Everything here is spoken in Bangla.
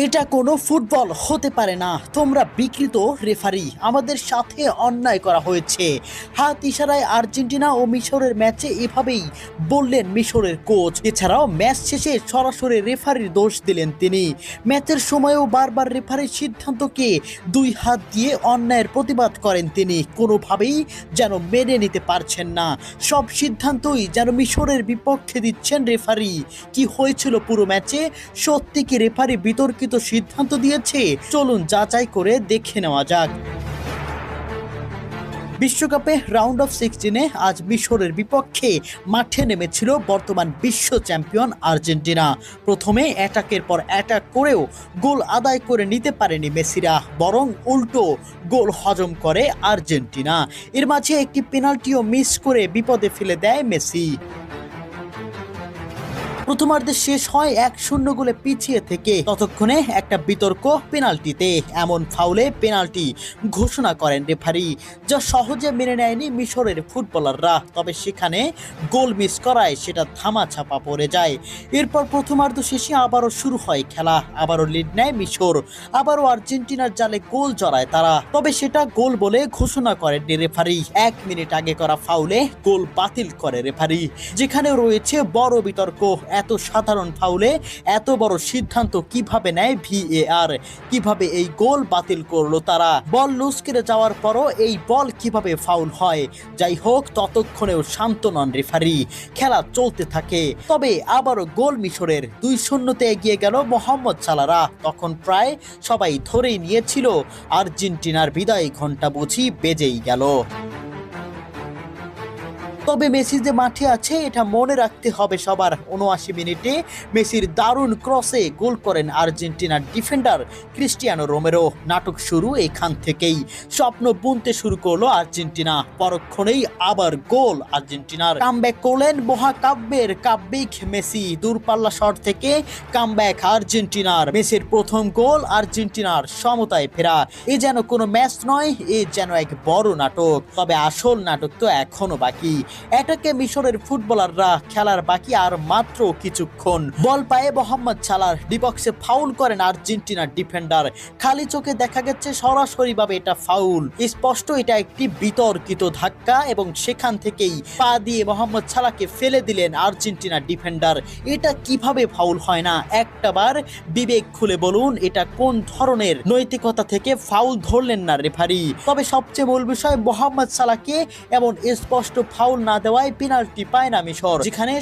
এটা কোনো ফুটবল হতে পারে না, তোমরা বিকৃত রেফারি, আমাদের সাথে অন্যায় করা হয়েছে। হাত ইশারায় আর্জেন্টিনা ও মিশরের ম্যাচে এভাবেই বললেন মিশরের কোচ। এছাড়াও ম্যাচ শেষে সরাসরি রেফারির দোষ দিলেন তিনি। ম্যাচের সময়ও বারবার রেফারির সিদ্ধান্তকে দুই হাত দিয়ে অন্যায়ের প্রতিবাদ করেন তিনি। কোনোভাবেই যেন মেনে নিতে পারছেন না, সব সিদ্ধান্তই যেন মিশরের বিপক্ষে দিচ্ছেন রেফারি। কি হয়েছিল পুরো ম্যাচে? সত্যি কি রেফারি বিতর্কিত সিদ্ধান্ত দিয়েছে? চলুন যাচাই করে দেখে নেওয়া যাক। বিশ্বকাপে রাউন্ড অফ 16-এ আজ মিশরের বিপক্ষে মাঠে নেমেছিল বর্তমান বিশ্ব চ্যাম্পিয়ন আর্জেন্টিনা। প্রথমে অ্যাটাকের পর অ্যাটাক করেও গোল আদায় করে নিতে পারেনি মেসিরা, বরং উল্টো গোল হজম করে আর্জেন্টিনা। এর মাঝে একটি পেনাল্টিও মিস করে বিপদে ফেলে দেয় মেসি। প্রথমার্ধে শেষ হয় 1-0 গোলে পিছিয়ে থেকে। ততক্ষণে একটা বিতর্ক পেনাল্টিতে, এমন ফাউলে পেনাল্টি ঘোষণা করেন রেফারি, যা সহজে মেনে নেয়নি মিশরের ফুটবলাররা। তবে সেখানে গোল মিস করায় সেটা ধামাচাপা পড়ে যায়। এরপর প্রথমার্ধ শেষে আবারও শুরু হয় খেলা, আবারও লিড নেয় মিশর, আবারও আর্জেন্টিনার জালে গোল জড়ায় তারা। তবে সেটা গোল বলে ঘোষণা করেন রেফারি। 1 মিনিট আগে করা ফাউলে গোল বাতিল করে রেফারি, যেখানে রয়েছে বড় বিতর্ক। এত সাধারণ ফাউলে এত বড় সিদ্ধান্ত কিভাবে নেয় ভিএআর? কিভাবে এই গোল বাতিল করলো তারা? বল লুজ করে যাওয়ার পরও এই বল কিভাবে ফাউল হয়? যাই হোক, ততক্ষণেও শান্ত নন রেফারি, খেলা চলতে থাকে। তবে আবারও গোল মিশরের। 2-0-তে এগিয়ে গেল মোহাম্মদ সালাহরা। তখন প্রায় সবাই ধরেই নিয়েছিল আর্জেন্টিনার বিদায় ঘন্টা বুঝি বেজেই গেল। তবে মেসি যে মাঠে আছে এটা মনে রাখতে হবে সবার। 79 মিনিটে মেসির দারুণ ক্রসে গোল করেন আর্জেন্টিনার ডিফেন্ডার ক্রিস্টিয়ানো রোমেরো। নাটক শুরু এখান থেকেই, স্বপ্ন বুনতে শুরু করলো আর্জেন্টিনা। পরক্ষণেই আবার গোল আর্জেন্টিনার। কামব্যাক করলেন মহাকাব্যের কাব্যিক মেসি। দূরপাল্লা শট থেকে কামব্যাক আর্জেন্টিনার। মেসির প্রথম গোল, আর্জেন্টিনার সমতায় ফেরা। এ যেন কোনো ম্যাচ নয়, এ যেন এক বড় নাটক। তবে আসল নাটক তো এখনো বাকি। অ্যাটাকে মিশরের ফুটবলাররা, খেলার বাকি আর মাত্র কিছুক্ষণ। বল পায়ে মোহাম্মদ সালাহ ডিবক্সে ফাউল করেন আর্জেন্টিনার ডিফেন্ডার। খালি চোখে দেখা গেছে সরাসরি ভাবে এটা ফাউল, স্পষ্ট এটা একটি বিতর্কিত ধাক্কা, এবং সেখান থেকেই পা দিয়ে মোহাম্মদ সালাহকে ফেলে দিলেন আর্জেন্টিনার ডিফেন্ডার। এটা কিভাবে ফাউল হয় না? একটাবার বিবেক খুলে বলুন, এটা কোন ধরনের নৈতিকতা থেকে ফাউল ধরলেন না রেফারি? তবে সবচেয়ে মূল বিষয়, মোহাম্মদ সালাহকে এমন স্পষ্ট ফাউল না দেওয়ায় পেনাল্টি পায় না মিশর, যেখানে